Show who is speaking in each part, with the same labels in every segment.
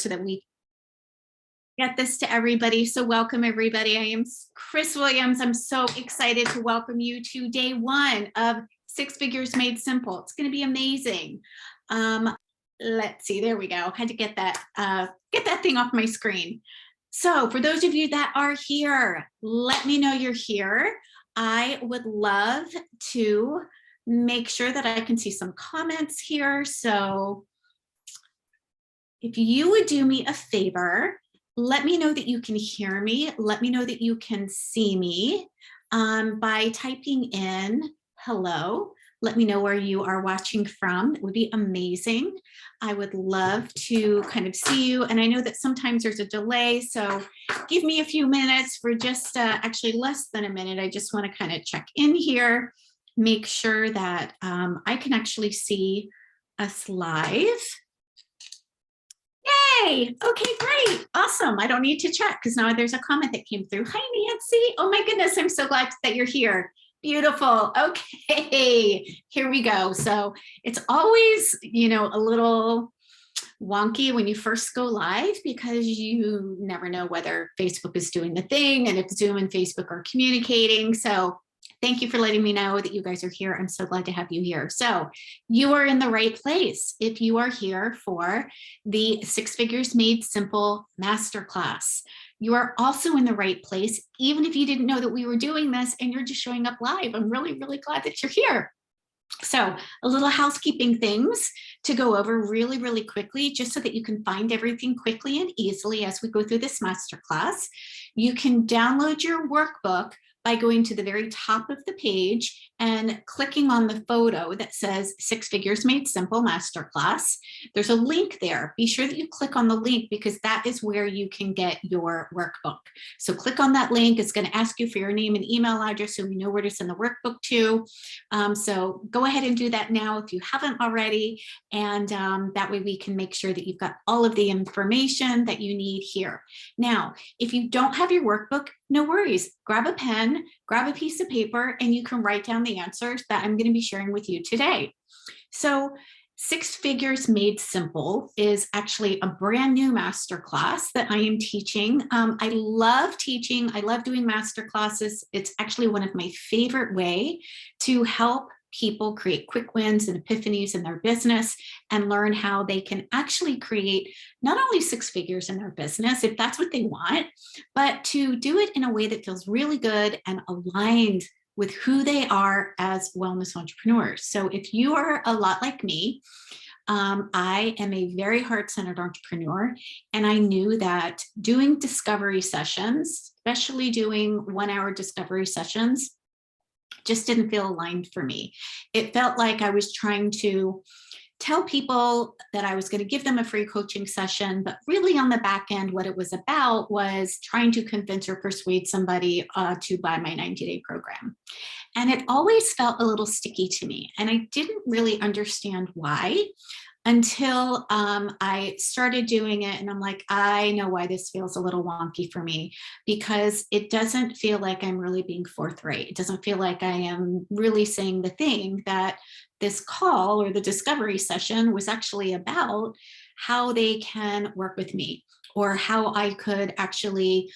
Speaker 1: so that we get this to everybody. So welcome everybody. I am Chris Williams. I'm so excited to welcome you to day one of Six Figures Made Simple. It's going to be amazing. Let's see, there we go. Had to get that thing off my screen. So for those of you that are here, let me know you're here. I would love to make sure that I can see some comments here. So if you would do me a favor, let me know that you can hear me. Let me know that you can see me by typing in hello. Let me know where you are watching from. It would be amazing. I would love to kind of see you. And I know that sometimes there's a delay, so give me a few minutes for just actually less than a minute. I just want to kind of check in here, make sure that I can actually see us live. Yay! Okay, great. Awesome. I don't need to check because now there's a comment that came through. Hi, Nancy. Oh my goodness, I'm so glad that you're here. Beautiful. Okay, here we go. So it's always, a little wonky when you first go live because you never know whether Facebook is doing the thing and if Zoom and Facebook are communicating. So thank you for letting me know that you guys are here. I'm so glad to have you here. So you are in the right place if you are here for the Six Figures Made Simple Masterclass. You are also in the right place, even if you didn't know that we were doing this and you're just showing up live. I'm really, really glad that you're here. So a little housekeeping things to go over really, really quickly, just so that you can find everything quickly and easily as we go through this masterclass. You can download your workbook by going to the very top of the page and clicking on the photo that says Six Figures Made Simple Masterclass. There's a link there. Be sure that you click on the link because that is where you can get your workbook. So click on that link. It's going to ask you for your name and email address so we know where to send the workbook to. So go ahead and do that now if you haven't already. And that way we can make sure that you've got all of the information that you need here. Now, if you don't have your workbook, no worries. Grab a pen, grab a piece of paper, and you can write down the answers that I'm going to be sharing with you today. So Six Figures Made Simple is actually a brand new masterclass that I am teaching. I love teaching. I love doing masterclasses. It's actually one of my favorite ways to help people create quick wins and epiphanies in their business and learn how they can actually create not only six figures in their business, if that's what they want, but to do it in a way that feels really good and aligned with who they are as wellness entrepreneurs. So if you are a lot like me, I am a very heart-centered entrepreneur, and I knew that doing discovery sessions, especially doing 1 hour discovery sessions, just didn't feel aligned for me. It felt like I was trying to tell people that I was going to give them a free coaching session, but really on the back end, what it was about was trying to convince or persuade somebody to buy my 90-day program. And it always felt a little sticky to me. And I didn't really understand why until I started doing it. And I'm like, I know why this feels a little wonky for me, because it doesn't feel like I'm really being forthright. It doesn't feel like I am really saying the thing that this call or the discovery session was actually about, how they can work with me or how I could actually,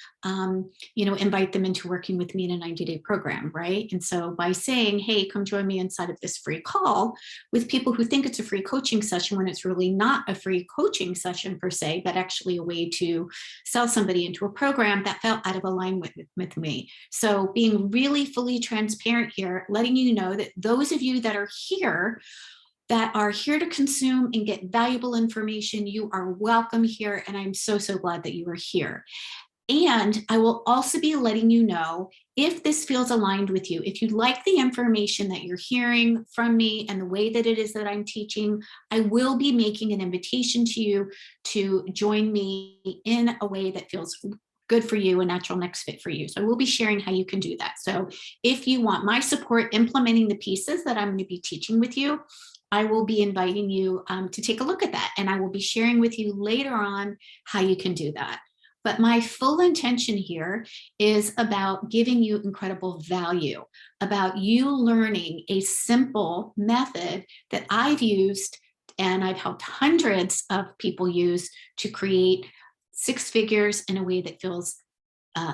Speaker 1: invite them into working with me in a 90-day program, right? And so by saying, hey, come join me inside of this free call with people who think it's a free coaching session when it's really not a free coaching session per se, but actually a way to sell somebody into a program, that felt out of alignment with me. So being really fully transparent here, letting you know that those of you that are here to consume and get valuable information, you are welcome here. And I'm so, so glad that you are here. And I will also be letting you know if this feels aligned with you. If you like the information that you're hearing from me and the way that it is that I'm teaching, I will be making an invitation to you to join me in a way that feels good for you, a natural next fit for you. So I will be sharing how you can do that. So if you want my support implementing the pieces that I'm going to be teaching with you, I will be inviting you to take a look at that. And I will be sharing with you later on how you can do that. But my full intention here is about giving you incredible value, about you learning a simple method that I've used and I've helped hundreds of people use to create six figures in a way that feels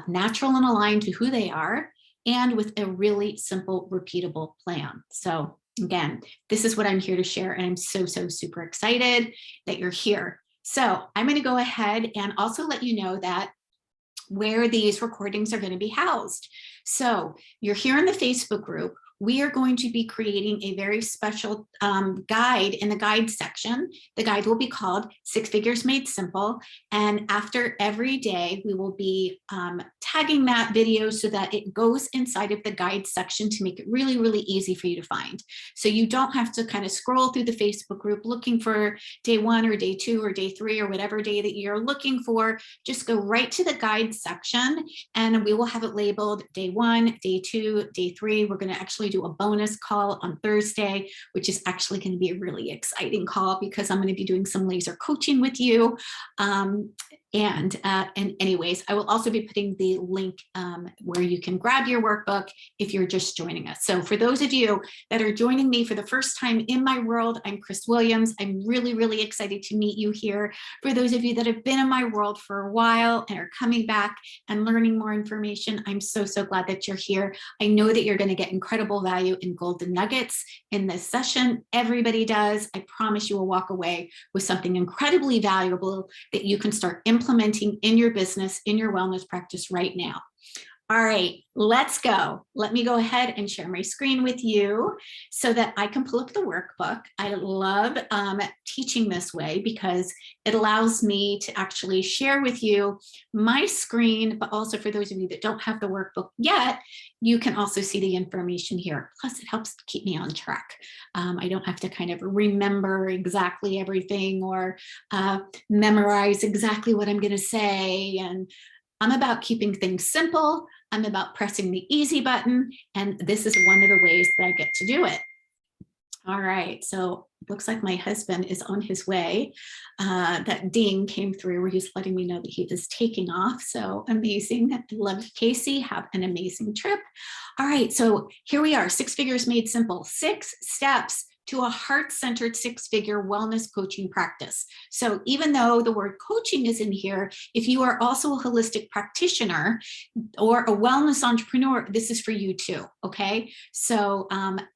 Speaker 1: natural and aligned to who they are, and with a really simple, repeatable plan. So again, this is what I'm here to share, and I'm so super excited that you're here. So I'm going to go ahead and also let you know that where these recordings are going to be housed. So you're here in the Facebook group. We are going to be creating a very special guide in the guide section. The guide will be called Six Figures Made Simple. And after every day, we will be tagging that video so that it goes inside of the guide section to make it really easy for you to find. So you don't have to kind of scroll through the Facebook group looking for day 1 or day 2 or day 3 or whatever day that you're looking for. Just go right to the guide section and we will have it labeled day 1, day 2, day 3. We're going to actually do a bonus call on Thursday, which is actually going to be a really exciting call because I'm going to be doing some laser coaching with you. And anyways, I will also be putting the link where you can grab your workbook if you're just joining us. So for those of you that are joining me for the first time in my world, I'm Chris Williams. I'm really excited to meet you here. For those of you that have been in my world for a while and are coming back and learning more information, I'm so glad that you're here. I know that you're going to get incredible value and golden nuggets in this session. Everybody does. I promise you will walk away with something incredibly valuable that you can start implementing in your business, in your wellness practice right now. All right, let's go. Let me go ahead and share my screen with you so that I can pull up the workbook. I love teaching this way because it allows me to actually share with you my screen, but also for those of you that don't have the workbook yet, you can also see the information here. Plus, it helps to keep me on track. I don't have to kind of remember exactly everything or memorize exactly what I'm going to say. And I'm about keeping things simple. I'm about pressing the easy button, and this is one of the ways that I get to do it. All right, so it looks like my husband is on his way. That ding came through where he's letting me know that he is taking off. So amazing. Love Casey. Have an amazing trip. All right, so here we are, Six Figures Made Simple. 6 steps to a heart-centered six-figure wellness coaching practice. So even though the word coaching is in here, if you are also a holistic practitioner or a wellness entrepreneur, this is for you too, okay? So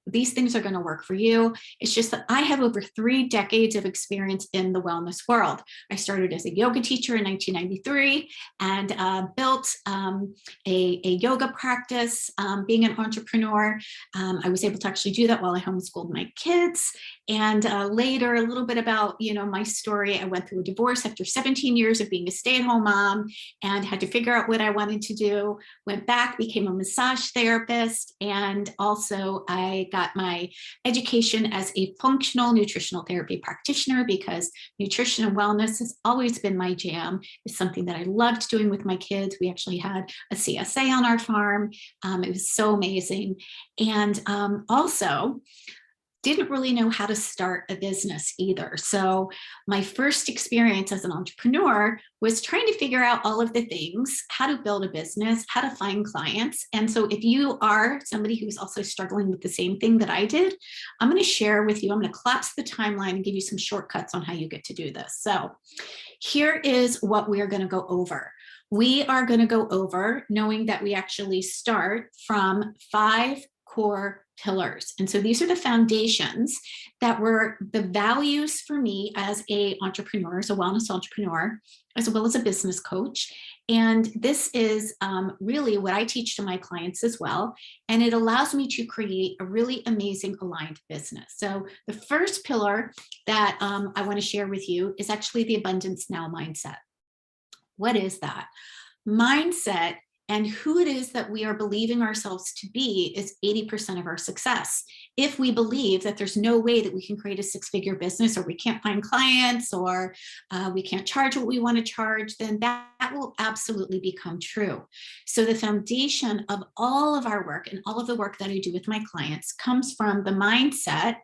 Speaker 1: these things are gonna work for you. It's just that I have over 3 decades of experience in the wellness world. I started as a yoga teacher in 1993 and built a yoga practice. Being an entrepreneur, I was able to actually do that while I homeschooled my kids. And later, a little bit about, my story. I went through a divorce after 17 years of being a stay-at-home mom and had to figure out what I wanted to do. Went back, became a massage therapist, and also I got my education as a functional nutritional therapy practitioner because nutrition and wellness has always been my jam. It's something that I loved doing with my kids. We actually had a CSA on our farm. It was so amazing. And also, didn't really know how to start a business either. So my first experience as an entrepreneur was trying to figure out all of the things, how to build a business, how to find clients. And so if you are somebody who's also struggling with the same thing that I did, I'm going to share with you, I'm going to collapse the timeline and give you some shortcuts on how you get to do this. So here is what we're going to go over. We are going to go over knowing that we actually start from 5 core pillars. And so these are the foundations that were the values for me as a entrepreneur, as a wellness entrepreneur, as well as a business coach. And this is really what I teach to my clients as well. And it allows me to create a really amazing aligned business. So the first pillar that I want to share with you is actually the abundance now mindset. What is that? Mindset and who it is that we are believing ourselves to be is 80% of our success. If we believe that there's no way that we can create a 6-figure business, or we can't find clients, or we can't charge what we want to charge, then that will absolutely become true. So the foundation of all of our work and all of the work that I do with my clients comes from the mindset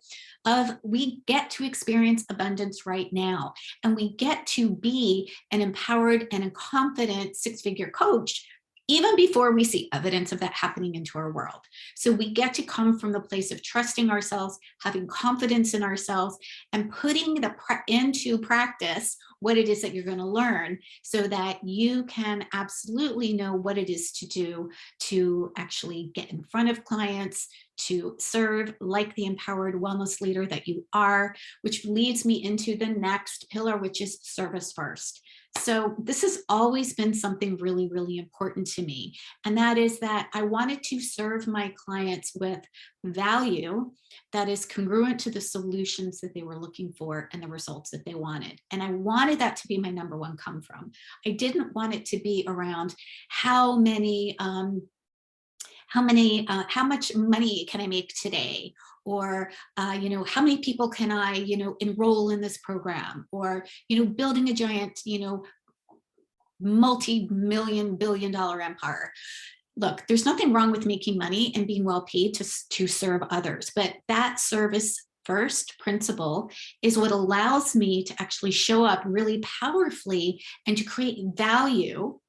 Speaker 1: of we get to experience abundance right now, and we get to be an empowered and a confident 6-figure coach even before we see evidence of that happening into our world. So we get to come from the place of trusting ourselves, having confidence in ourselves, and putting into practice what it is that you're going to learn, so that you can absolutely know what it is to do to actually get in front of clients, to serve like the empowered wellness leader that you are, which leads me into the next pillar, which is service first. So this has always been something really, really important to me. And that is that I wanted to serve my clients with value that is congruent to the solutions that they were looking for and the results that they wanted. And I wanted that to be my number one come from. I didn't want it to be around how much money can I make today? Or, how many people can I, enroll in this program? Or, building a giant, multi-million billion-dollar empire. Look, there's nothing wrong with making money and being well paid to serve others, but that service first principle is what allows me to actually show up really powerfully and to create value,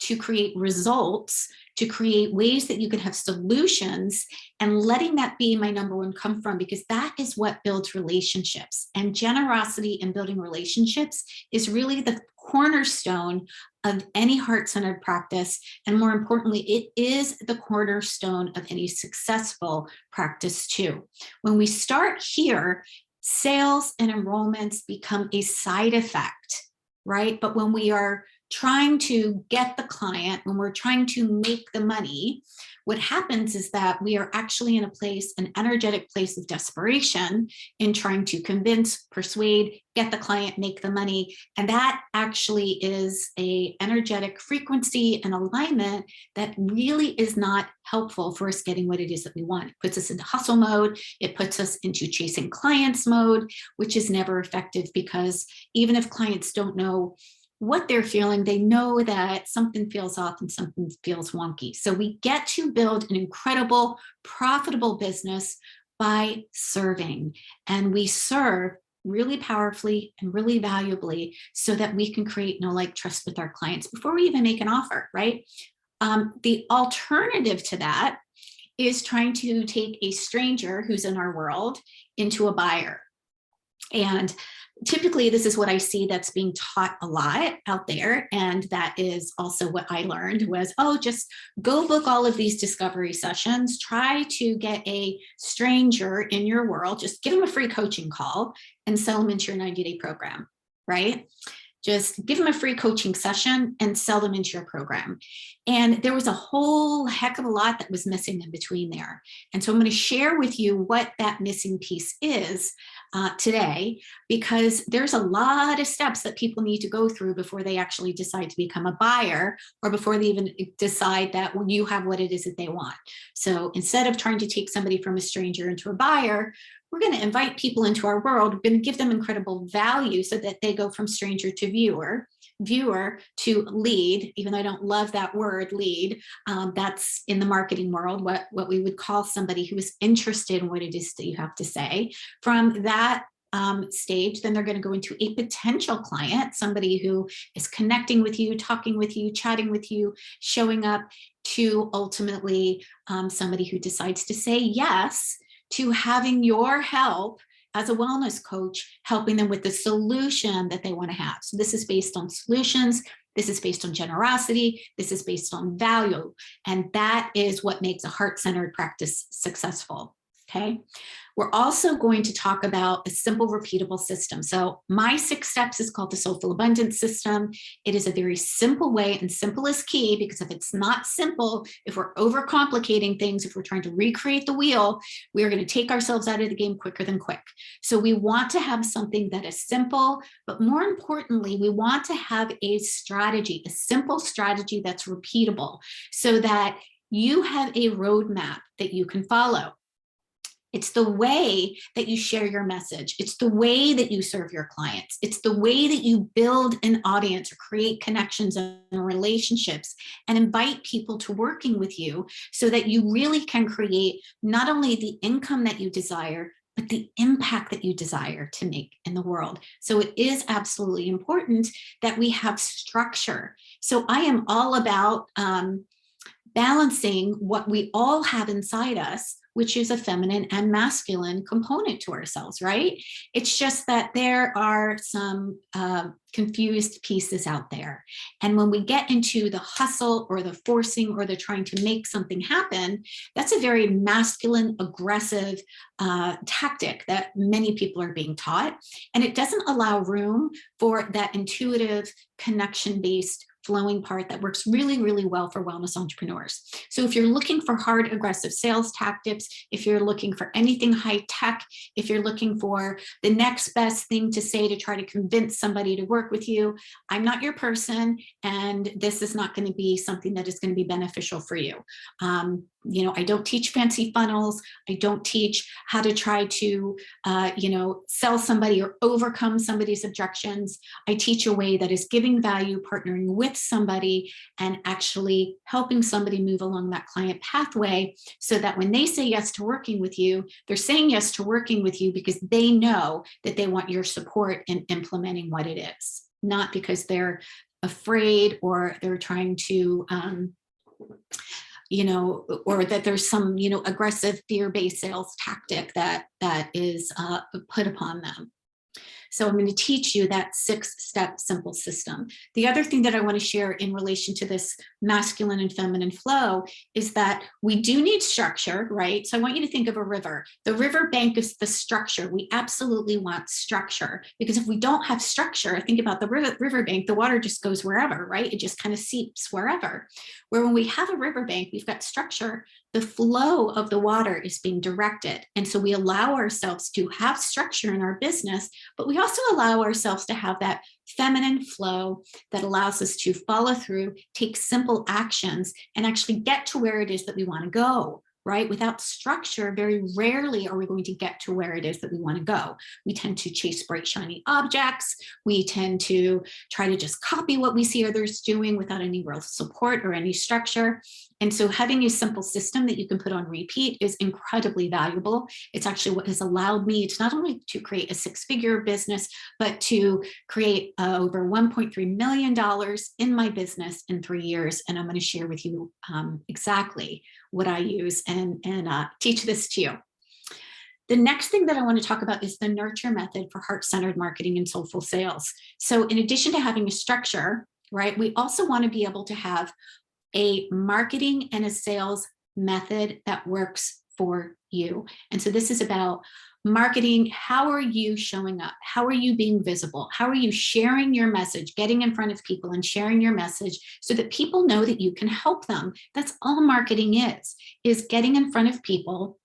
Speaker 1: to create results, to create ways that you can have solutions, and letting that be my number one come from, because that is what builds relationships. And generosity and building relationships is really the cornerstone of any heart-centered practice. And more importantly, it is the cornerstone of any successful practice too. When we start here, sales and enrollments become a side effect, right? But when we are trying to get the client, when we're trying to make the money, what happens is that we are actually in an energetic place of desperation in trying to convince, persuade, get the client, make the money. And that actually is an energetic frequency and alignment that really is not helpful for us getting what it is that we want. It puts us into hustle mode. It puts us into chasing clients mode, which is never effective, because even if clients don't know what they're feeling, they know that something feels off and something feels wonky. So we get to build an incredible, profitable business by serving. And we serve really powerfully and really valuably so that we can create know, like, trust with our clients before we even make an offer, right? The alternative to that is trying to take a stranger who's in our world into a buyer. And typically, this is what I see that's being taught a lot out there. And that is also what I learned was, just go book all of these discovery sessions, try to get a stranger in your world, just give them a free coaching call and sell them into your 90-day program, right? Just give them a free coaching session and sell them into your program. And there was a whole heck of a lot that was missing in between there. And so I'm going to share with you what that missing piece is today, because there's a lot of steps that people need to go through before they actually decide to become a buyer, or before they even decide that you have what it is that they want. So instead of trying to take somebody from a stranger into a buyer, we're going to invite people into our world. We're going to give them incredible value so that they go from stranger to viewer to lead, even though I don't love that word lead. That's in the marketing world, what we would call somebody who is interested in what it is that you have to say. From that stage, then they're going to go into a potential client, somebody who is connecting with you, talking with you, chatting with you, showing up, to ultimately somebody who decides to say yes to having your help as a wellness coach, helping them with the solution that they want to have. So this is based on solutions. This is based on generosity. This is based on value. And that is what makes a heart-centered practice successful. Okay. We're also going to talk about a simple, repeatable system. So my 6 steps is called the Soulful Abundance System. It is a very simple way, and simple is key, because if it's not simple, if we're overcomplicating things, if we're trying to recreate the wheel, we're going to take ourselves out of the game quicker than quick. So we want to have something that is simple, but more importantly, we want to have a strategy, a simple strategy that's repeatable, so that you have a roadmap that you can follow. It's the way that you share your message. It's the way that you serve your clients. It's the way that you build an audience or create connections and relationships and invite people to working with you, so that you really can create not only the income that you desire, but the impact that you desire to make in the world. So it is absolutely important that we have structure. So I am all about balancing what we all have inside us, which is a feminine and masculine component to ourselves, right? It's just that there are some confused pieces out there. And when we get into the hustle or the forcing or the trying to make something happen, that's a very masculine, aggressive tactic that many people are being taught. And it doesn't allow room for that intuitive, connection-based flowing part that works really, really well for wellness entrepreneurs. So if you're looking for hard, aggressive sales tactics, if you're looking for anything high tech, if you're looking for the next best thing to say to try to convince somebody to work with you, I'm not your person, and this is not going to be something that is going to be beneficial for you. I don't teach fancy funnels. I don't teach how to try to, sell somebody or overcome somebody's objections. I teach a way that is giving value, partnering with somebody, and actually helping somebody move along that client pathway so that when they say yes to working with you, they're saying yes to working with you because they know that they want your support in implementing what it is, not because they're afraid or they're trying to, or that there's some, aggressive fear-based sales tactic that is put upon them. So I'm going to teach you that 6-step simple system. The other thing that I want to share in relation to this masculine and feminine flow is that we do need structure, right? So I want you to think of a river. The river bank is the structure. We absolutely want structure, because if we don't have structure, think about the river bank, the water just goes wherever, right? It just kind of seeps wherever. Where when we have a river bank, we've got structure, the flow of the water is being directed. And so we allow ourselves to have structure in our business, but we also allow ourselves to have that feminine flow that allows us to follow through, take simple actions, and actually get to where it is that we want to go. Right? Without structure, very rarely are we going to get to where it is that we want to go. We tend to chase bright, shiny objects. We tend to try to just copy what we see others doing without any real support or any structure. And so having a simple system that you can put on repeat is incredibly valuable. It's actually what has allowed me to not only to create a 6-figure business, but to create over $1.3 million in my business in 3 years. And I'm going to share with you exactly what I use and teach this to you. The next thing that I want to talk about is the nurture method for heart-centered marketing and soulful sales. So in addition to having a structure, right, we also want to be able to have a marketing and a sales method that works for you. And so this is about marketing. How are you showing up? How are you being visible? How are you sharing your message, getting in front of people and sharing your message so that people know that you can help them? That's all marketing is getting in front of people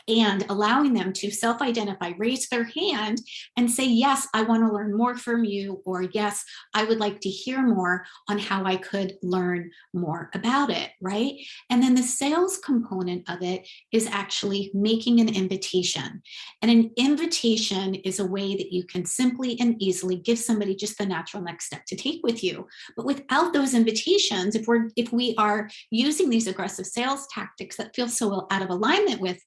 Speaker 1: and allowing them to self-identify, raise their hand and say, yes, I want to learn more from you, or yes, I would like to hear more on how I could learn more about it, right? And then the sales component of it is actually making an invitation. And an invitation is a way that you can simply and easily give somebody just the natural next step to take with you. But without those invitations, if we are using these aggressive sales tactics that feel so out of alignment with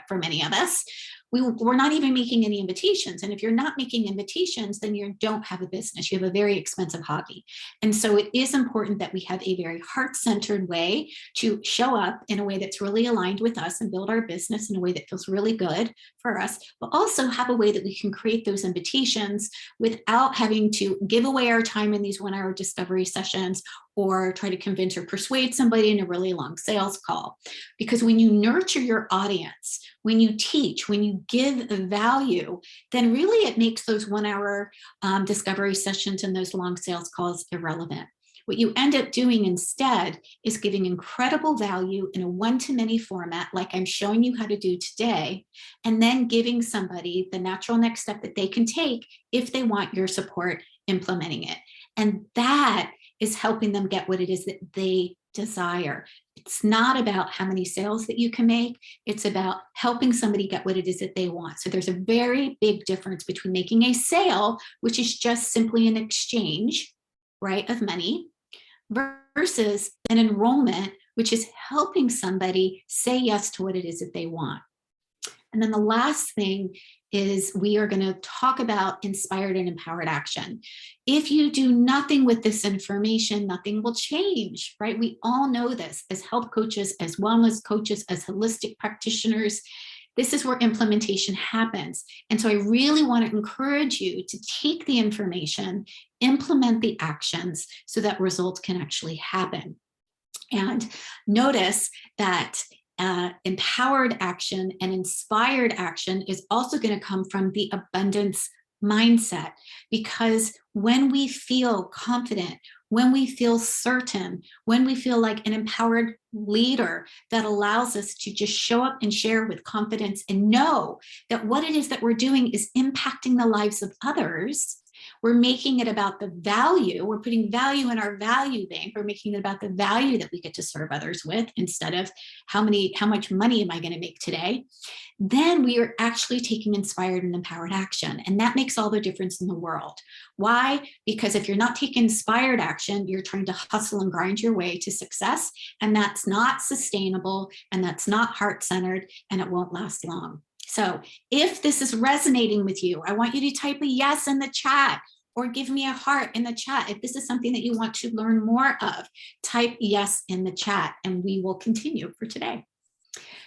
Speaker 1: for many of us, we're not even making any invitations. And if you're not making invitations, then you don't have a business. You have a very expensive hobby. And so it is important that we have a very heart-centered way to show up in a way that's really aligned with us and build our business in a way that feels really good for us, but also have a way that we can create those invitations without having to give away our time in these 1-hour discovery sessions or try to convince or persuade somebody in a really long sales call. Because when you nurture your audience, when you teach, when you give value, then really it makes those 1-hour discovery sessions and those long sales calls irrelevant. What you end up doing instead is giving incredible value in a one-to-many format, like I'm showing you how to do today, and then giving somebody the natural next step that they can take if they want your support implementing it. And that is helping them get what it is that they desire. It's not about how many sales that you can make. It's about helping somebody get what it is that they want. So there's a very big difference between making a sale, which is just simply an exchange, right, of money, versus an enrollment, which is helping somebody say yes to what it is that they want. And then the last thing is we are going to talk about inspired and empowered action. If you do nothing with this information, nothing will change, right? We all know this as health coaches, as wellness coaches, as holistic practitioners. This is where implementation happens. And so I really want to encourage you to take the information, implement the actions so that results can actually happen. And notice that empowered action and inspired action is also going to come from the abundance mindset, because when we feel confident, when we feel certain, when we feel like an empowered leader that allows us to just show up and share with confidence and know that what it is that we're doing is impacting the lives of others, we're making it about the value. We're putting value in our value bank. We're making it about the value that we get to serve others with instead of how much money am I going to make today? Then we are actually taking inspired and empowered action. And that makes all the difference in the world. Why? Because if you're not taking inspired action, you're trying to hustle and grind your way to success. And that's not sustainable, and that's not heart-centered, and it won't last long. So if this is resonating with you, I want you to type a yes in the chat or give me a heart in the chat. If this is something that you want to learn more of, type yes in the chat and we will continue for today.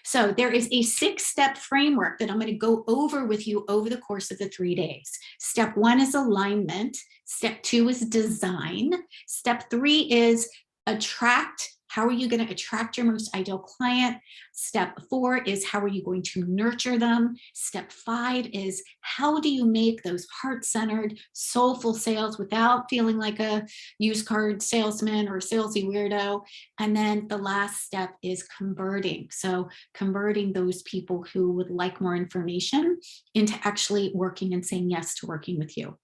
Speaker 1: So there is a 6-step framework that I'm going to go over with you over the course of the 3 days. Step 1 is alignment. Step 2 is design. Step 3 is attract. How are you going to attract your most ideal client? Step 4 is how are you going to nurture them? Step 5 is how do you make those heart-centered, soulful sales without feeling like a used car salesman or salesy weirdo? And then the last step is converting. So converting those people who would like more information into actually working and saying yes to working with you.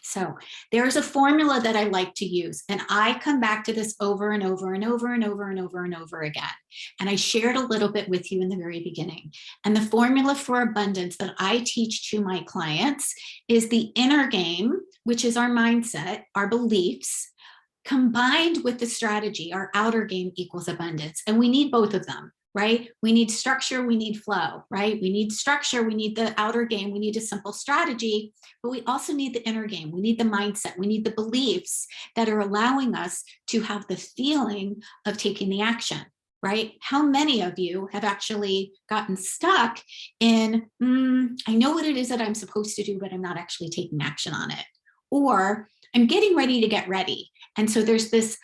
Speaker 1: So there's a formula that I like to use, and I come back to this over and over and over and over and over and over again. And I shared a little bit with you in the very beginning. And the formula for abundance that I teach to my clients is the inner game, which is our mindset, our beliefs, combined with the strategy. Our outer game equals abundance. And we need both of them. Right? We need structure, we need flow, right? We need structure, we need the outer game, we need a simple strategy, but we also need the inner game. We need the mindset, we need the beliefs that are allowing us to have the feeling of taking the action, right? How many of you have actually gotten stuck in, I know what it is that I'm supposed to do, but I'm not actually taking action on it. Or I'm getting ready to get ready. And so there's this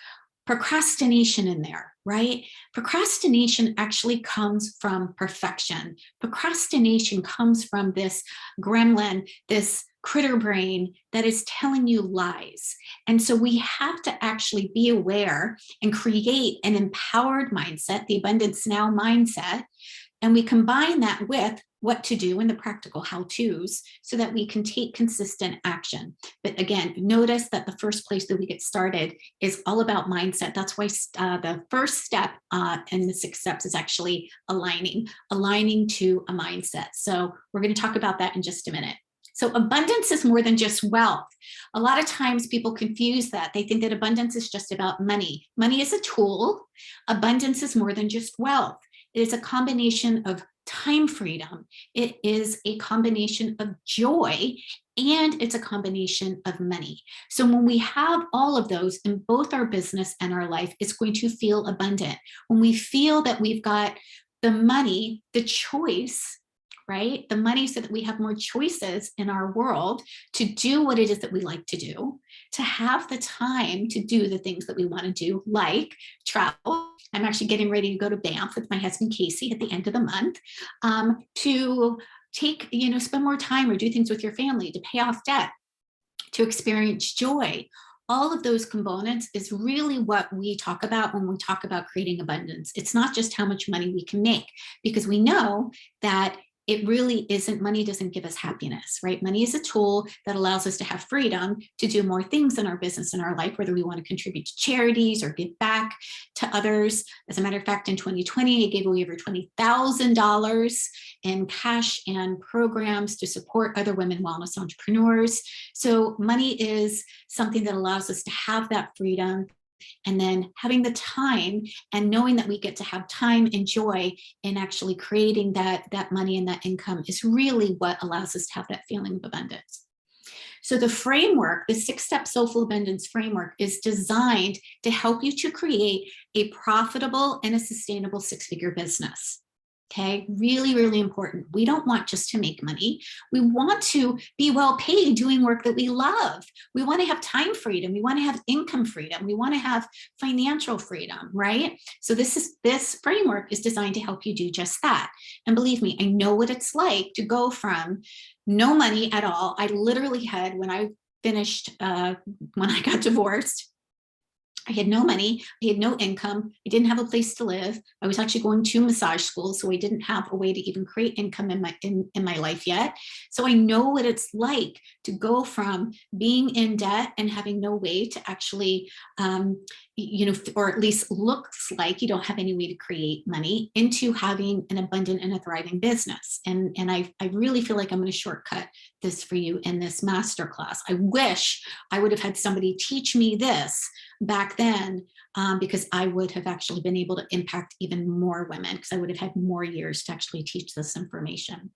Speaker 1: procrastination in there, right? Procrastination actually comes from perfection. Procrastination comes from this gremlin, this critter brain that is telling you lies. And so we have to actually be aware and create an empowered mindset, the abundance now mindset. And we combine that with what to do and the practical how-tos so that we can take consistent action. But again, notice that the first place that we get started is all about mindset. That's why the first step in the 6 steps is actually aligning to a mindset. So we're going to talk about that in just a minute. So abundance is more than just wealth. A lot of times people confuse that. They think that abundance is just about money. Money is a tool. Abundance is more than just wealth. It is a combination of time freedom. It is a combination of joy, and it's a combination of money. So when we have all of those in both our business and our life, it's going to feel abundant. When we feel that we've got the money, the choice, right? The money so that we have more choices in our world to do what it is that we like to do, to have the time to do the things that we want to do, like travel. I'm actually getting ready to go to Banff with my husband, Casey, at the end of the month, to take, spend more time or do things with your family, to pay off debt, to experience joy. All of those components is really what we talk about when we talk about creating abundance. It's not just how much money we can make, because we know that it really isn't, money doesn't give us happiness, right? Money is a tool that allows us to have freedom to do more things in our business and our life, whether we want to contribute to charities or give back to others. As a matter of fact, in 2020, I gave away over $20,000 in cash and programs to support other women wellness entrepreneurs. So money is something that allows us to have that freedom, and then having the time and knowing that we get to have time and joy in actually creating that money and that income is really what allows us to have that feeling of abundance. So the framework, the 6-step soulful abundance framework, is designed to help you to create a profitable and a sustainable 6-figure business. Okay, really, really important. We don't want just to make money. We want to be well paid doing work that we love. We want to have time freedom. We want to have income freedom. We want to have financial freedom, right? So this framework is designed to help you do just that. And believe me, I know what it's like to go from no money at all. I literally had, when I finished, when I got divorced, I had no money, I had no income, I didn't have a place to live. I was actually going to massage school, so I didn't have a way to even create income in my life yet. So I know what it's like to go from being in debt and having no way to actually, or at least looks like you don't have any way to create money, into having an abundant and a thriving business. And I really feel like I'm going to shortcut this for you in this masterclass. I wish I would have had somebody teach me this back then, because I would have actually been able to impact even more women, because I would have had more years to actually teach this information.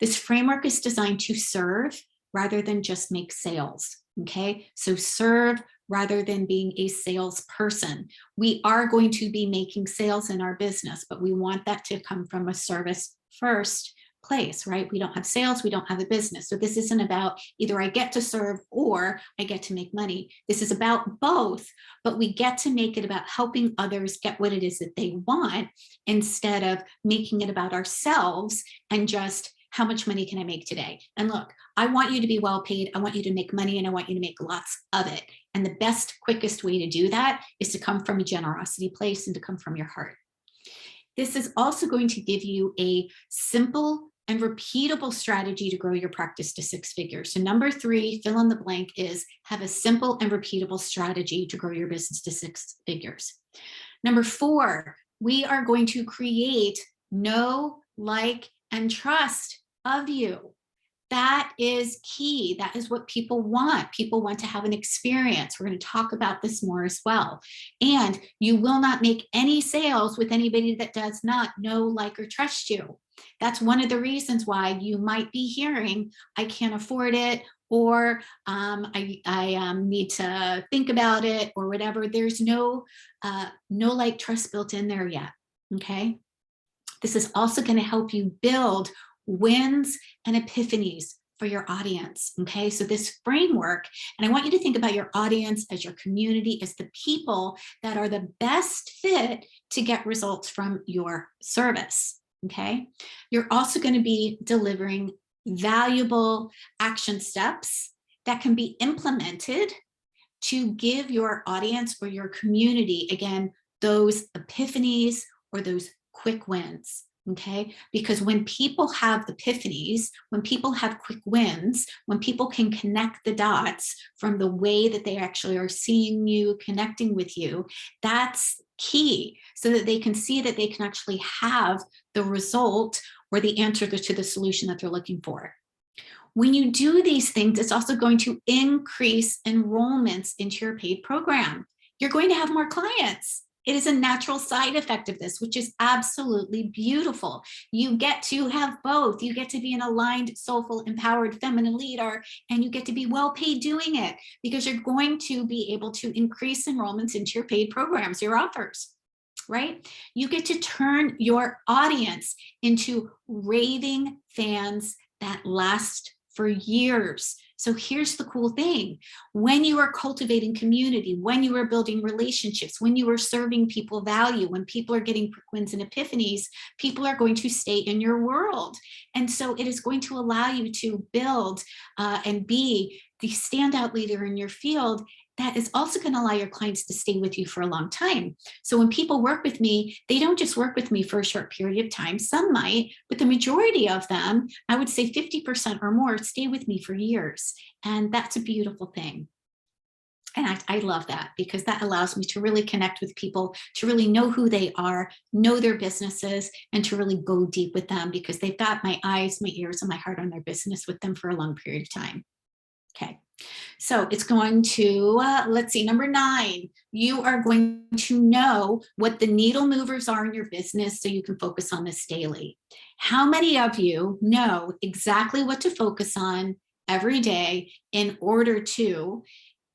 Speaker 1: This framework is designed to serve rather than just make sales. Okay, so serve rather than being a salesperson. We are going to be making sales in our business, but we want that to come from a service first place, right? We don't have sales, we don't have a business. So this isn't about either I get to serve or I get to make money. This is about both, but we get to make it about helping others get what it is that they want, instead of making it about ourselves and just how much money can I make today? And look, I want you to be well paid. I want you to make money, and I want you to make lots of it. And the best, quickest way to do that is to come from a generosity place and to come from your heart. This is also going to give you a simple and repeatable strategy to grow your practice to 6 figures. So number 3, fill in the blank, is have a simple and repeatable strategy to grow your business to 6 figures. Number 4, we are going to create know, like, and trust of you. That is key. That is what people want. People want to have an experience. We're going to talk about this more as well. And you will not make any sales with anybody that does not know, like, or trust you. That's one of the reasons why you might be hearing, I can't afford it, or I need to think about it, or whatever. There's no like, trust built in there yet. Okay. This is also going to help you build wins and epiphanies for your audience. Okay, so this framework, and I want you to think about your audience as your community, as the people that are the best fit to get results from your service. Okay, you're also going to be delivering valuable action steps that can be implemented to give your audience or your community, again, those epiphanies or those quick wins. Okay, because when people have epiphanies, when people have quick wins, when people can connect the dots from the way that they actually are seeing you, connecting with you, that's key, so that they can see that they can actually have the result or the answer to the solution that they're looking for. When you do these things, it's also going to increase enrollments into your paid program. You're going to have more clients. It is a natural side effect of this, which is absolutely beautiful. You get to have both. You get to be an aligned, soulful, empowered feminine leader, and you get to be well paid doing it, because you're going to be able to increase enrollments into your paid programs, your offers, right? You get to turn your audience into raving fans that last for years. So here's the cool thing. When you are cultivating community, when you are building relationships, when you are serving people value, when people are getting quick wins and epiphanies, people are going to stay in your world. And so it is going to allow you to build and be the standout leader in your field. That is also going to allow your clients to stay with you for a long time. So when people work with me, they don't just work with me for a short period of time. Some might, but the majority of them, I would say 50% or more, stay with me for years. And that's a beautiful thing. And I love that, because that allows me to really connect with people, to really know who they are, know their businesses, and to really go deep with them, because they've got my eyes, my ears, and my heart on their business with them for a long period of time. Okay. So it's going to, let's see, number 9, you are going to know what the needle movers are in your business so you can focus on this daily. How many of you know exactly what to focus on every day in order to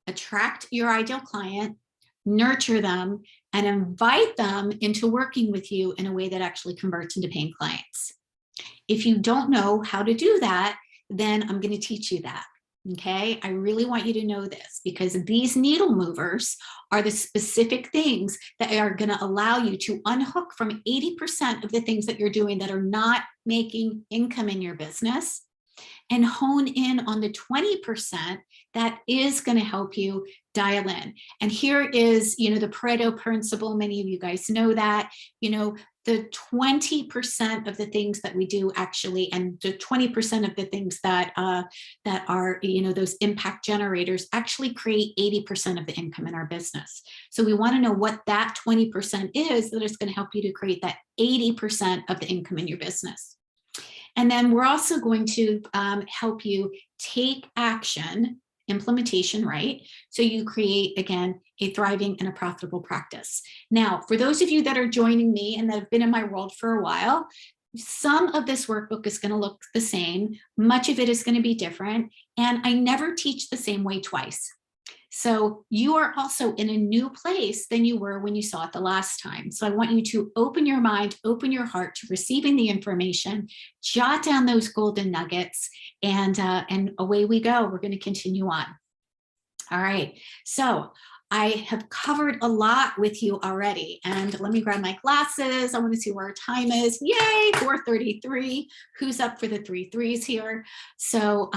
Speaker 1: attract your ideal client, nurture them, and invite them into working with you in a way that actually converts into paying clients? If you don't know how to do that, then I'm going to teach you that. Okay, I really want you to know this, because these needle movers are the specific things that are going to allow you to unhook from 80% of the things that you're doing that are not making income in your business, and hone in on the 20% that is going to help you dial in. And here is, the Pareto principle. Many of you guys know that, the 20% of the things that we do actually, and the 20% of the things that are, those impact generators actually create 80% of the income in our business. So we want to know what that 20% is that is going to help you to create that 80% of the income in your business. And then we're also going to help you take action, implementation, right? So you create, again, a thriving and a profitable practice. Now, for those of you that are joining me and that have been in my world for a while, some of this workbook is going to look the same. Much of it is going to be different. And I never teach the same way twice. So you are also in a new place than you were when you saw it the last time. So I want you to open your mind, open your heart to receiving the information, jot down those golden nuggets, and away we go. We're going to continue on. All right. So I have covered a lot with you already, and let me grab my glasses. I want to see where our time is. Yay, 4:33. Who's up for the 3 3s here? So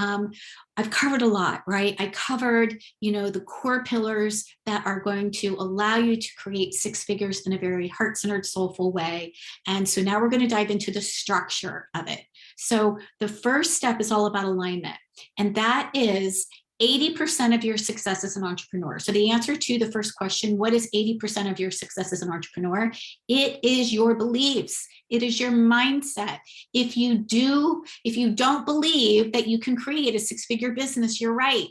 Speaker 1: I've covered a lot, right? I covered, the core pillars that are going to allow you to create 6 figures in a very heart-centered, soulful way. And so now we're going to dive into the structure of it. So the first step is all about alignment, and that is 80% of your success as an entrepreneur. So the answer to the first question, what is 80% of your success as an entrepreneur? It is your beliefs. It is your mindset. If you don't believe that you can create a 6-figure business, you're right.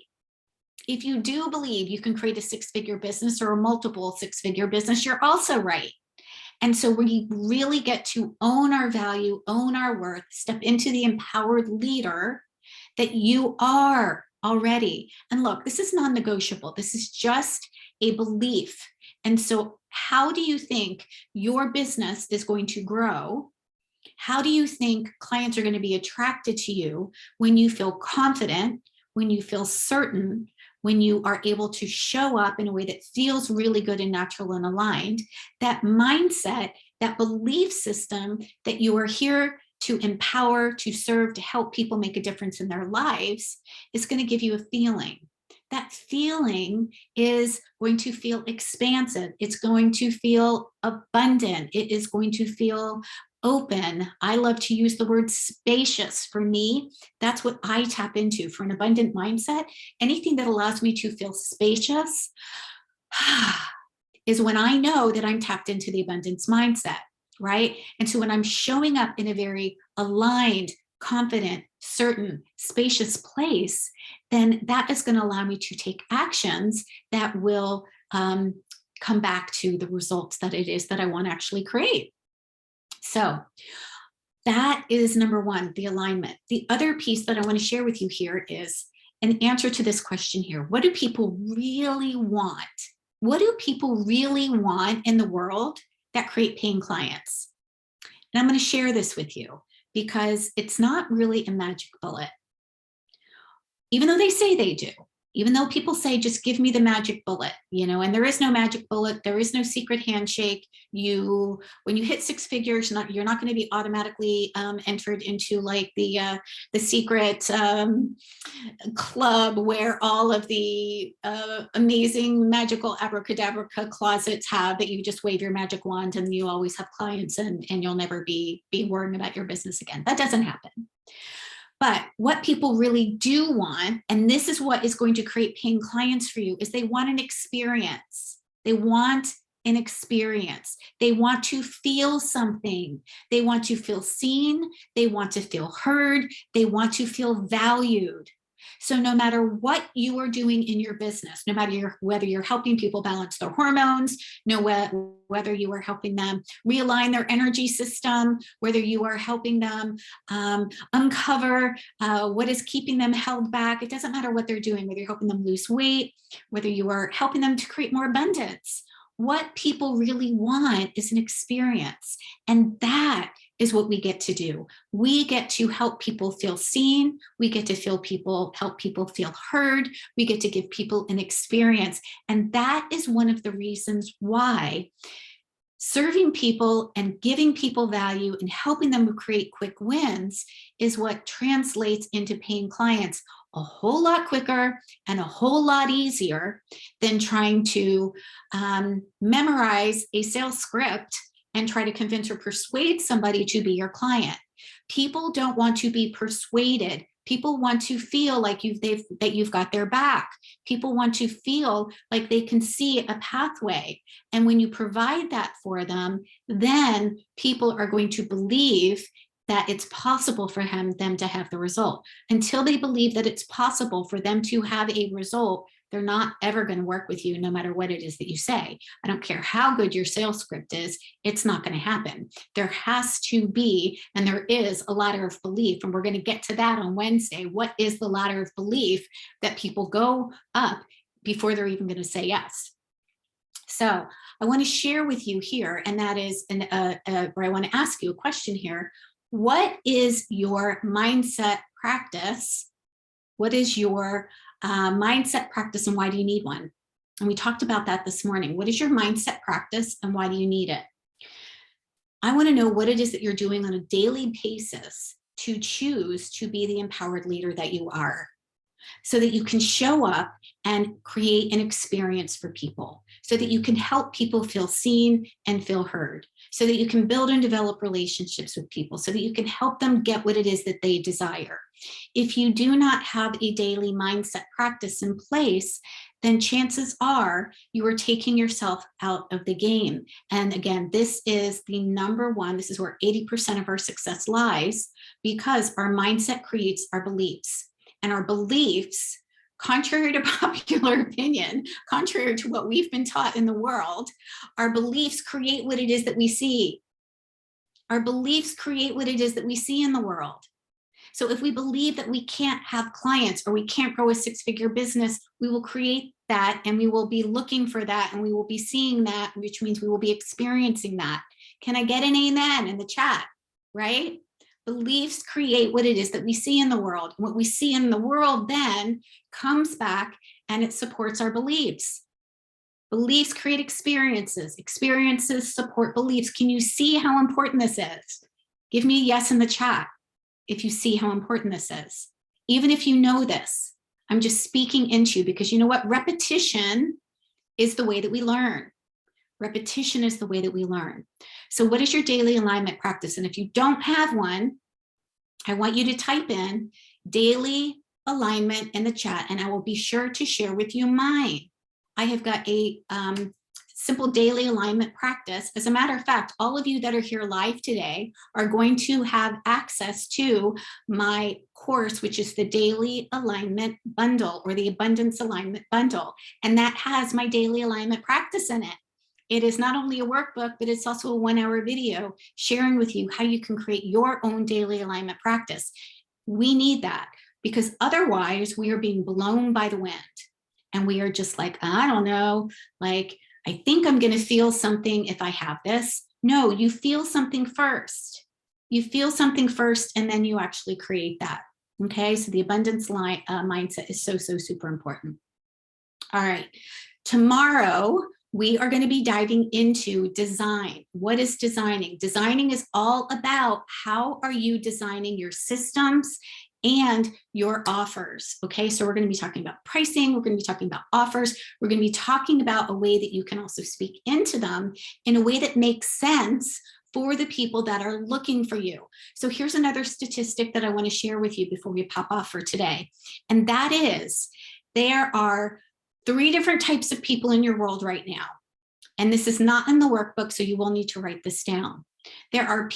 Speaker 1: If you do believe you can create a 6-figure business or a multiple 6-figure business, you're also right. And so we really get to own our value, own our worth, step into the empowered leader that you are already. And look, this is non-negotiable. This is just a belief. And so how do you think your business is going to grow? How do you think clients are going to be attracted to you when you feel confident, when you feel certain, when you are able to show up in a way that feels really good and natural and aligned? That mindset, that belief system that you are here to empower, to serve, to help people make a difference in their lives is going to give you a feeling. That feeling is going to feel expansive. It's going to feel abundant. It is going to feel open. I love to use the word spacious. For me, that's what I tap into for an abundant mindset. Anything that allows me to feel spacious is when I know that I'm tapped into the abundance mindset. Right? And so when I'm showing up in a very aligned, confident, certain, spacious place, then that is going to allow me to take actions that will come back to the results that it is that I want to actually create. So that is number 1, the alignment. The other piece that I want to share with you here is an answer to this question here. What do people really want? What do people really want in the world that create paying clients? And I'm going to share this with you because it's not really a magic bullet. Even though they say they do, even though people say, just give me the magic bullet, and there is no magic bullet, there is no secret handshake. When you hit 6 figures, you're not going to be automatically entered into like the secret club where all of the amazing magical abracadabra closets have that you just wave your magic wand and you always have clients and you'll never be worrying about your business again. That doesn't happen. But what people really do want, and this is what is going to create paying clients for you, is they want an experience. They want an experience. They want to feel something. They want to feel seen. They want to feel heard. They want to feel valued. So no matter what you are doing in your business, no matter whether you're helping people balance their hormones, whether you are helping them realign their energy system, whether you are helping them uncover what is keeping them held back, it doesn't matter what they're doing, whether you're helping them lose weight, whether you are helping them to create more abundance. What people really want is an experience. And that is what we get to do. We get to help people feel seen. We get to help people feel heard. We get to give people an experience. And that is one of the reasons why serving people and giving people value and helping them create quick wins is what translates into paying clients a whole lot quicker and a whole lot easier than trying to memorize a sales script and try to convince or persuade somebody to be your client. People don't want to be persuaded. People want to feel like that you've got their back. People want to feel like they can see a pathway. And when you provide that for them, then people are going to believe that it's possible for them to have the result. Until they believe that it's possible for them to have a result, they're not ever going to work with you no matter what it is that you say. I don't care how good your sales script is, it's not going to happen. There has to be, and there is, a ladder of belief, and we're going to get to that on Wednesday. What is the ladder of belief that people go up before they're even going to say yes? So I want to share with you here, and that is, where I want to ask you a question here. What is your mindset practice? What is your mindset practice, and why do you need one? And we talked about that this morning. What is your mindset practice and why do you need it? I want to know what it is that you're doing on a daily basis to choose to be the empowered leader that you are, so that you can show up and create an experience for people, so that you can help people feel seen and feel heard, so that you can build and develop relationships with people, so that you can help them get what it is that they desire. If you do not have a daily mindset practice in place, then chances are you are taking yourself out of the game. And again, this is the number one, this is where 80% of our success lies, because our mindset creates our beliefs. And our beliefs, contrary to popular opinion, contrary to what we've been taught in the world, our beliefs create what it is that we see. Our beliefs create what it is that we see in the world. So if we believe that we can't have clients or we can't grow a six-figure business, we will create that, and we will be looking for that, and we will be seeing that, which means we will be experiencing that. Can I get an amen in the chat, right? Beliefs create what it is that we see in the world. What we see in the world then comes back and it supports our beliefs. Beliefs create experiences. Experiences support beliefs. Can you see how important this is? Give me a yes in the chat if you see how important this is. Even if you know this, I'm just speaking into you, because you know what? Repetition is the way that we learn. Repetition is the way that we learn. So what is your daily alignment practice? And if you don't have one, I want you to type in daily alignment in the chat, and I will be sure to share with you mine. I have got a simple daily alignment practice. As a matter of fact, all of you that are here live today are going to have access to my course, which is the Daily Alignment Bundle, or the Abundance Alignment Bundle. And that has my daily alignment practice in it. It is not only a workbook, but it's also a 1-hour video sharing with you how you can create your own daily alignment practice. We need that, because otherwise we are being blown by the wind. And we are just like, I don't know, like, I think I'm going to feel something if I have this. No, you feel something first. You feel something first, and then you actually create that. Okay, so the abundance mindset is so super important. All right, tomorrow we are going to be diving into design. What is designing? Designing is all about how are you designing your systems and your offers. Okay, so we're going to be talking about pricing, we're going to be talking about offers, we're going to be talking about a way that you can also speak into them in a way that makes sense for the people that are looking for you. So here's another statistic that I want to share with you before we pop off for today. And that is, there are 3 different types of people in your world right now. And this is not in the workbook, so you will need to write this down. There are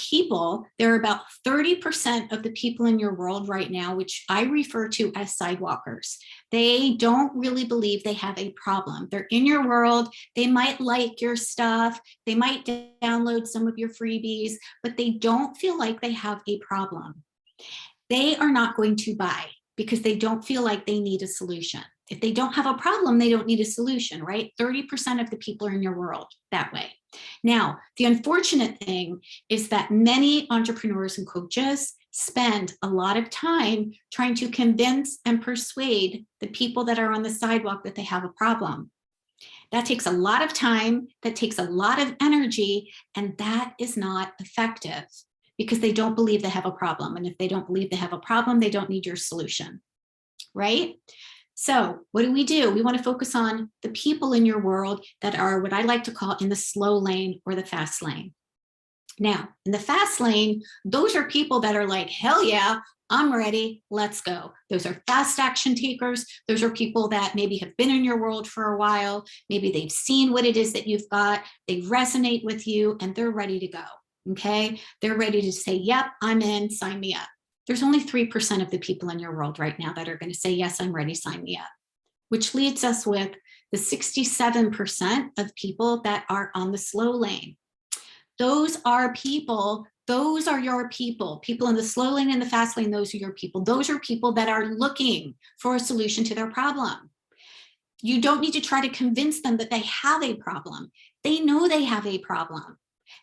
Speaker 1: about 30% of the people in your world right now, which I refer to as sidewalkers. They don't really believe they have a problem. They're in your world. They might like your stuff. They might download some of your freebies, but they don't feel like they have a problem. They are not going to buy because they don't feel like they need a solution. If they don't have a problem, they don't need a solution, right? 30% of the people are in your world that way. Now, the unfortunate thing is that many entrepreneurs and coaches spend a lot of time trying to convince and persuade the people that are on the sidewalk that they have a problem. That takes a lot of time, that takes a lot of energy, and that is not effective because they don't believe they have a problem. And if they don't believe they have a problem, they don't need your solution, right? So what do? We want to focus on the people in your world that are what I like to call in the slow lane or the fast lane. Now, in the fast lane, those are people that are like, hell yeah, I'm ready, let's go. Those are fast action takers. Those are people that maybe have been in your world for a while. Maybe they've seen what it is that you've got. They resonate with you and they're ready to go, okay? They're ready to say, yep, I'm in, sign me up. There's only 3% of the people in your world right now that are going to say, yes, I'm ready, sign me up, which leads us with the 67% of people that are on the slow lane. Those are people, those are your people. People in the slow lane and the fast lane, those are your people. Those are people that are looking for a solution to their problem. You don't need to try to convince them that they have a problem. They know they have a problem.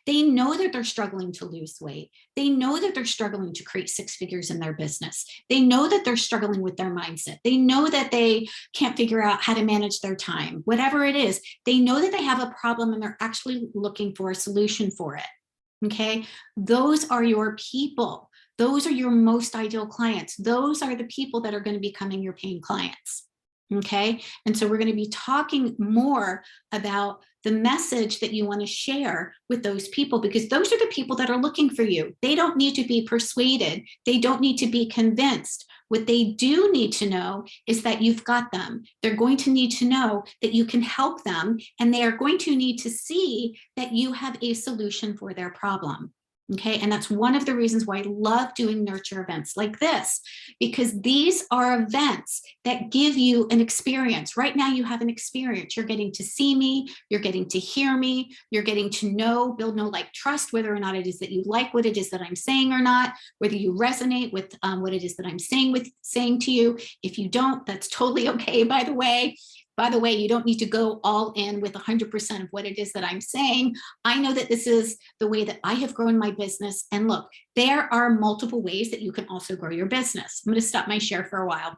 Speaker 1: They know that they're struggling to lose weight. They know that they're struggling to create 6 figures in their business. They know that they're struggling with their mindset. They know that they can't figure out how to manage their time. Whatever it is, they know that they have a problem and they're actually looking for a solution for it. Okay, those are your people. Those are your most ideal clients. Those are the people that are going to be becoming your paying clients. Okay, and so we're going to be talking more about the message that you want to share with those people, because those are the people that are looking for you. They don't need to be persuaded. They don't need to be convinced. What they do need to know is that you've got them. They're going to need to know that you can help them, and they are going to need to see that you have a solution for their problem. Okay, and that's one of the reasons why I love doing nurture events like this, because these are events that give you an experience. Right now you have an experience. You're getting to see me, you're getting to hear me, you're getting to know, build, know, like, trust whether or not it is that you like what it is that I'm saying or not, whether you resonate with what it is that I'm saying to you. If you don't, that's totally okay, by the way. By the way, you don't need to go all in with 100% of what it is that I'm saying. I know that this is the way that I have grown my business. And look, there are multiple ways that you can also grow your business. I'm going to stop my share for a while.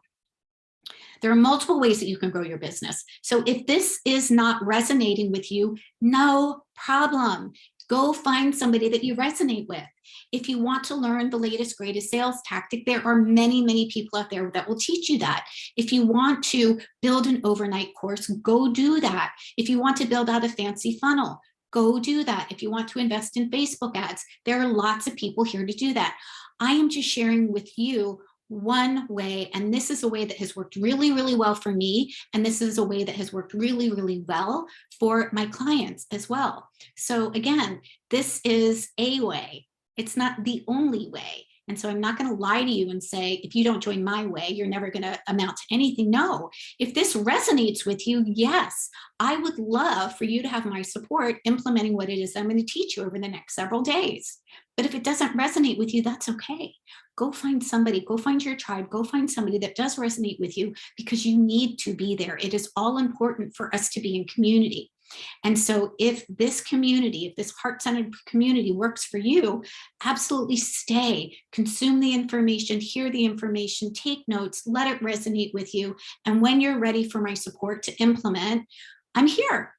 Speaker 1: There are multiple ways that you can grow your business. So if this is not resonating with you, no problem. Go find somebody that you resonate with. If you want to learn the latest, greatest sales tactic, there are many, many people out there that will teach you that. If you want to build an overnight course, go do that. If you want to build out a fancy funnel, go do that. If you want to invest in Facebook ads, there are lots of people here to do that. I am just sharing with you one way, and this is a way that has worked really, really well for me, and this is a way that has worked really, really well for my clients as well. So again, this is a way. It's not the only way. And so I'm not going to lie to you and say, if you don't join my way, you're never going to amount to anything. No, if this resonates with you, yes, I would love for you to have my support implementing what it is I'm going to teach you over the next several days. But if it doesn't resonate with you, that's okay. Go find somebody, go find your tribe, go find somebody that does resonate with you, because you need to be there. It is all important for us to be in community. And so if this community, if this heart-centered community works for you, absolutely stay, consume the information, hear the information, take notes, let it resonate with you. And when you're ready for my support to implement, I'm here,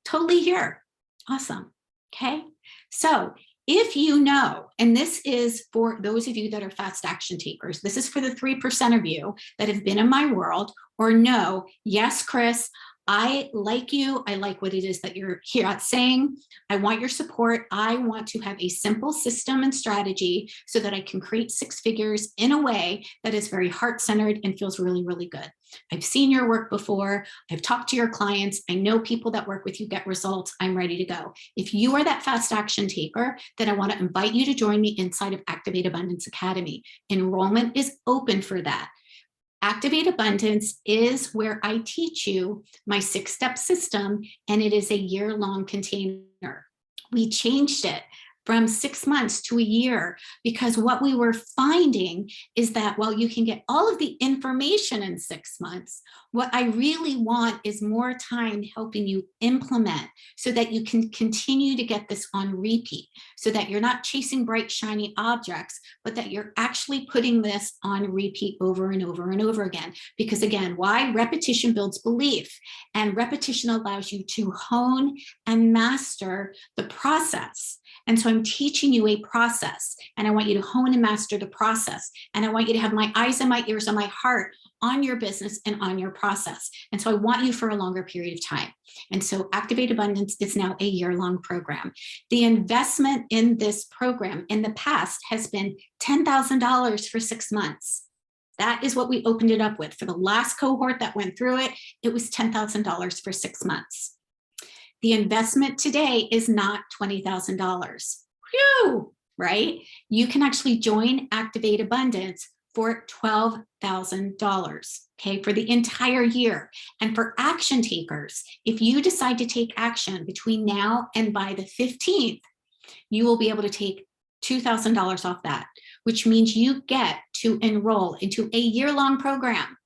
Speaker 1: totally here. Awesome. Okay. So if you know, and this is for those of you that are fast action takers, this is for the 3% of you that have been in my world or know, yes, Chris, I like you. I like what it is that you're here at saying. I want your support. I want to have a simple system and strategy so that I can create 6 figures in a way that is very heart-centered and feels really, really good. I've seen your work before. I've talked to your clients. I know people that work with you get results. I'm ready to go. If you are that fast action taker, then I want to invite you to join me inside of Activate Abundance Academy. Enrollment is open for that. Activate Abundance is where I teach you my 6-step system, and it is a year-long container. We changed it from 6 months to a year because what we were finding is that while you can get all of the information in 6 months, what I really want is more time helping you implement so that you can continue to get this on repeat, so that you're not chasing bright, shiny objects, but that you're actually putting this on repeat over and over and over again. Because again, why? Repetition builds belief, and repetition allows you to hone and master the process. And so I'm teaching you a process, and I want you to hone and master the process. And I want you to have my eyes and my ears and my heart on your business and on your process. And so I want you for a longer period of time. And so Activate Abundance is now a year-long program. The investment in this program in the past has been $10,000 for 6 months. That is what we opened it up with. For the last cohort that went through it, it was $10,000 for 6 months. The investment today is not $20,000. Whew, right? You can actually join Activate Abundance for $12,000, okay, for the entire year. And for action takers, if you decide to take action between now and by the 15th, you will be able to take $2,000 off that, which means you get to enroll into a year-long program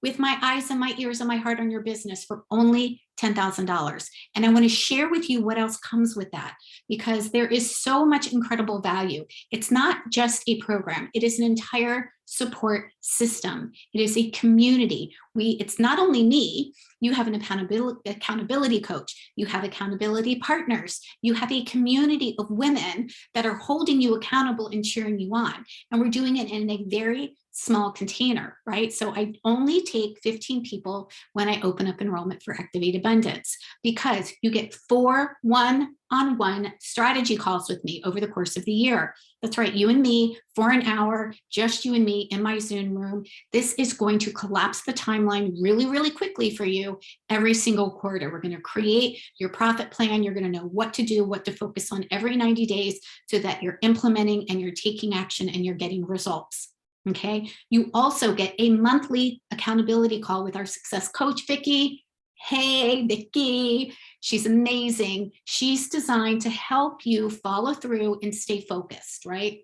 Speaker 1: with my eyes and my ears and my heart on your business for only $10,000. And I want to share with you what else comes with that, because there is so much incredible value. It's not just a program. It is an entire support system. It is a community. It's not only me. You have an accountability coach. You have accountability partners. You have a community of women that are holding you accountable and cheering you on. And we're doing it in a very small container, right? So I only take 15 people when I open up enrollment for Activate Abundance, because you get 4 one-on-one strategy calls with me over the course of the year. That's right, you and me for an hour, just you and me in my Zoom room. This is going to collapse the timeline really, really quickly for you every single quarter. We're going to create your profit plan. You're going to know what to do, what to focus on every 90 days so that you're implementing and you're taking action and you're getting results. Okay, you also get a monthly accountability call with our success coach, Vicki. Hey, Vicki, she's amazing. She's designed to help you follow through and stay focused, right?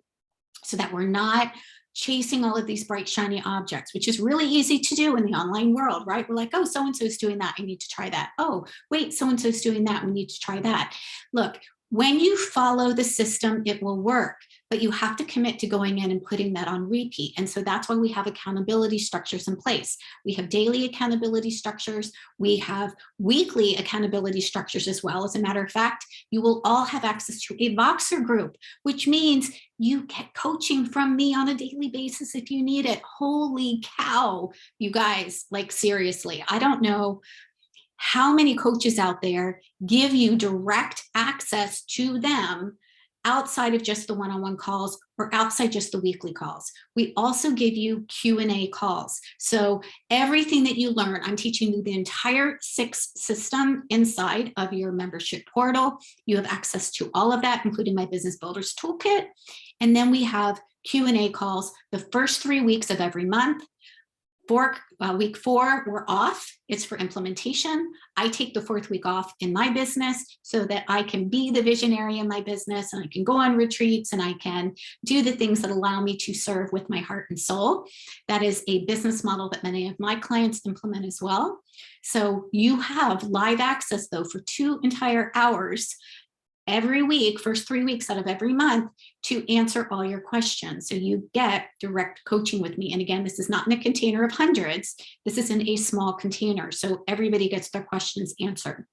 Speaker 1: So that we're not chasing all of these bright, shiny objects, which is really easy to do in the online world, right? We're like, oh, so-and-so's doing that. I need to try that. Oh, wait, so-and-so's doing that. We need to try that. Look, when you follow the system, it will work. But you have to commit to going in and putting that on repeat. And so that's why we have accountability structures in place. We have daily accountability structures. We have weekly accountability structures as well. As a matter of fact, you will all have access to a Voxer group, which means you get coaching from me on a daily basis if you need it. Holy cow, you guys, like seriously, I don't know how many coaches out there give you direct access to them outside of just the one-on-one calls or outside just the weekly calls. We also give you Q&A calls. So everything that you learn, I'm teaching you the entire 6 system inside of your membership portal. You have access to all of that, including my Business Builders Toolkit. And then we have Q&A calls the first 3 weeks of every month. Week 4, we're off. It's for implementation. I take the 4th week off in my business so that I can be the visionary in my business, and I can go on retreats, and I can do the things that allow me to serve with my heart and soul. That is a business model that many of my clients implement as well. So you have live access, though, for 2 entire hours every week, first 3 weeks out of every month, to answer all your questions. So you get direct coaching with me. And again, this is not in a container of hundreds. This is in a small container. So everybody gets their questions answered.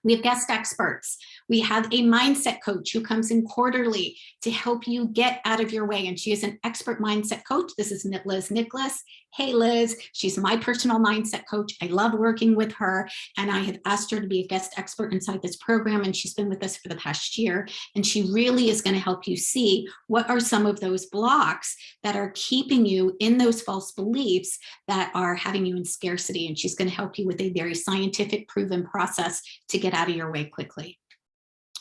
Speaker 1: We have guest experts. We have a mindset coach who comes in quarterly to help you get out of your way. And she is an expert mindset coach. This is Liz Nicholas. Hey, Liz, she's my personal mindset coach. I love working with her, and I have asked her to be a guest expert inside this program, and she's been with us for the past year, and she really is going to help you see what are some of those blocks that are keeping you in those false beliefs that are having you in scarcity, and she's going to help you with a very scientific, proven process to get out of your way quickly.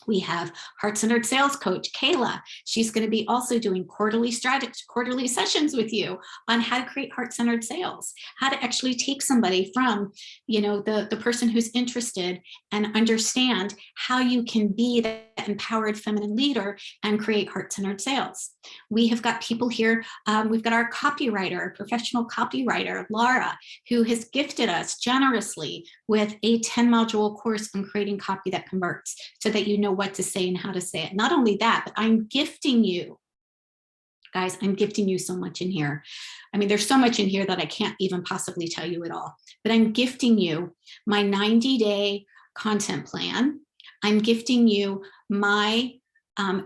Speaker 1: We have Heart-Centered Sales Coach, Kayla. She's going to be also doing quarterly sessions with you on how to create heart-centered sales, how to actually take somebody from, the person who's interested and understand how you can be that empowered feminine leader and create heart-centered sales. We have got people here. We've got our copywriter, our professional copywriter, Laura, who has gifted us generously with a 10-module course on creating copy that converts so that you know what to say and how to say it. Not only that, but I'm gifting you, guys, I'm gifting you so much in here. I mean, there's so much in here that I can't even possibly tell you it all, but I'm gifting you my 90-day content plan. I'm gifting you my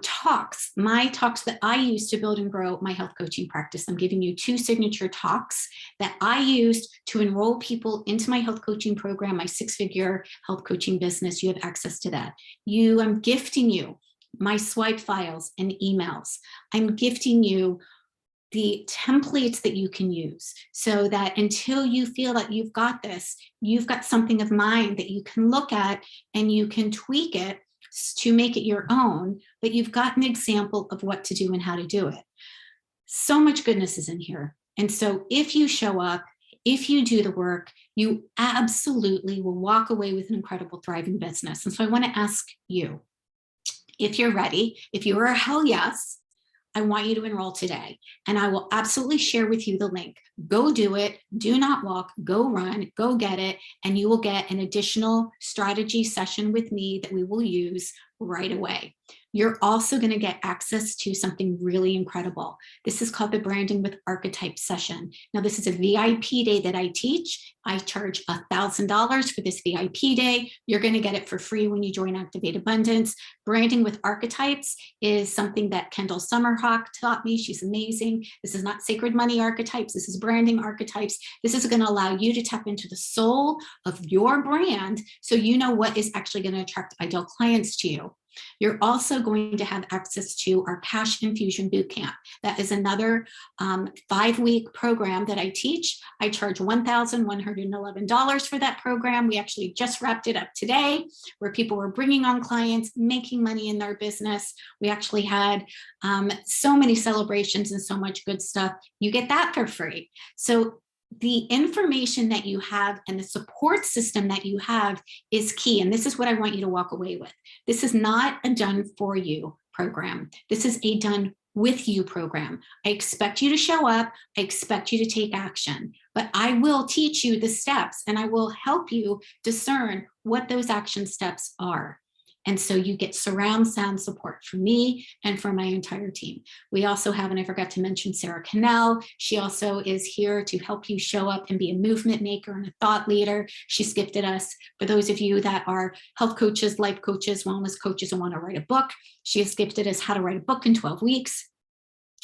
Speaker 1: talks that I use to build and grow my health coaching practice. I'm giving you 2 signature talks that I used to enroll people into my health coaching program, my 6-figure health coaching business. You have access to that. I'm gifting you my swipe files and emails. I'm gifting you the templates that you can use so that until you feel that you've got this, you've got something of mine that you can look at and you can tweak it to make it your own, but you've got an example of what to do and how to do it. So much goodness is in here. And so if you show up, if you do the work, you absolutely will walk away with an incredible, thriving business. And so I want to ask you, if you're ready, if you are a hell yes, I want you to enroll today. And I will absolutely share with you the link. Go do it. Do not walk. Go run. Go get it. And you will get an additional strategy session with me that we will use right away. You're also going to get access to something really incredible. This is called the Branding with Archetypes session. Now, this is a VIP day that I teach. I charge $1,000 for this VIP day. You're going to get it for free when you join Activate Abundance. Branding with Archetypes is something that Kendall Summerhawk taught me. She's amazing. This is not sacred money archetypes. This is branding archetypes. This is going to allow you to tap into the soul of your brand so you know what is actually going to attract ideal clients to you. You're also going to have access to our Cash Infusion Bootcamp. That is another 5-week program that I teach. I charge $1,111 for that program. We actually just wrapped it up today, where people were bringing on clients, making money in their business. We actually had so many celebrations and so much good stuff. You get that for free. So the information that you have and the support system that you have is key. And this is what I want you to walk away with. This is not a done for you program. This is a done with you program. I expect you to show up. I expect you to take action, but I will teach you the steps and I will help you discern what those action steps are. And so you get surround sound support from me and from my entire team. We also have, and I forgot to mention, Sarah Cannell. She also is here to help you show up and be a movement maker and a thought leader. She's gifted us, for those of you that are health coaches, life coaches, wellness coaches, and want to write a book, she has gifted us how to write a book in 12 weeks.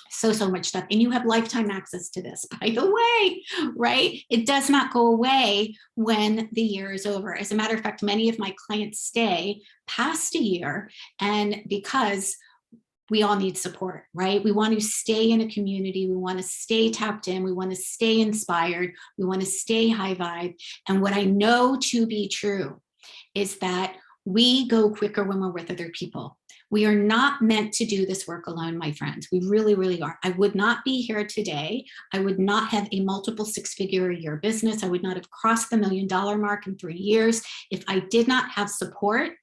Speaker 1: So much stuff. And you have lifetime access to this, by the way, right? It does not go away when the year is over. As a matter of fact, many of my clients stay past a year, and because we all need support, right? We want to stay in a community. We want to stay tapped in. We want to stay inspired. We want to stay high vibe. And what I know to be true is that we go quicker when we're with other people. We are not meant to do this work alone, my friends. We really, really are. I would not be here today. I would not have a multiple 6-figure a year business. I would not have crossed the $1 million mark in 3 years if I did not have support,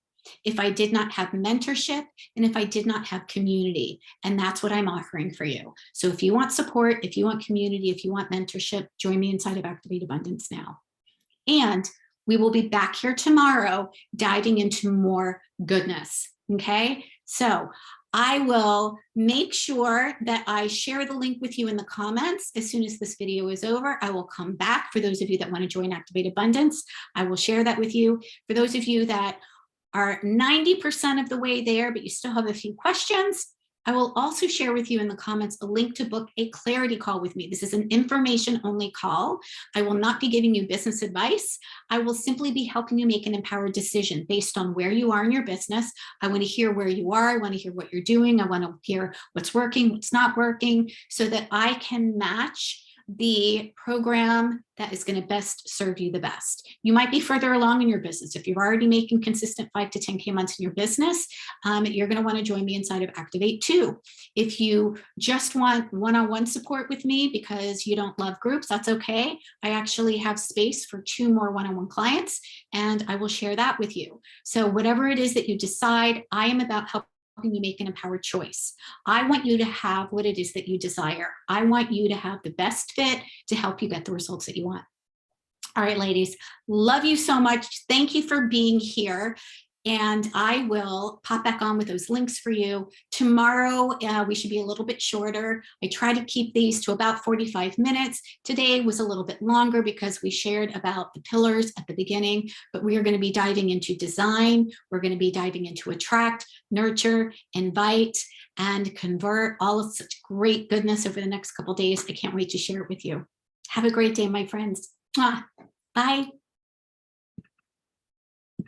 Speaker 1: if I did not have mentorship, and if I did not have community. And that's what I'm offering for you. So if you want support, if you want community, if you want mentorship, join me inside of Activate Abundance now. And we will be back here tomorrow diving into more goodness. Okay, so I will make sure that I share the link with you in the comments as soon as this video is over. I will come back for those of you that want to join Activate Abundance. I will share that with you. For those of you that are 90% of the way there, but you still have a few questions, I will also share with you in the comments a link to book a clarity call with me. This is an information only call. I will not be giving you business advice. I will simply be helping you make an empowered decision based on where you are in your business. I want to hear where you are. I want to hear what you're doing. I want to hear what's working, what's not working, so that I can match the program that is going to best serve you the best. You might be further along in your business. If you're already making consistent 5 to 10K months in your business, you're going to want to join me inside of Activate 2. If you just want one-on-one support with me because you don't love groups, that's okay. I actually have space for 2 more one-on-one clients, and I will share that with you. So whatever it is that you decide, I am about helping you make an empowered choice. I want you to have what it is that you desire. I want you to have the best fit to help you get the results that you want. All right, ladies, love you so much. Thank you for being here. And I will pop back on with those links for you. Tomorrow, we should be a little bit shorter. I try to keep these to about 45 minutes. Today was a little bit longer because we shared about the pillars at the beginning, but we are going to be diving into design. We're going to be diving into attract, nurture, invite, and convert, all of such great goodness over the next couple of days. I can't wait to share it with you. Have a great day, my friends. Bye.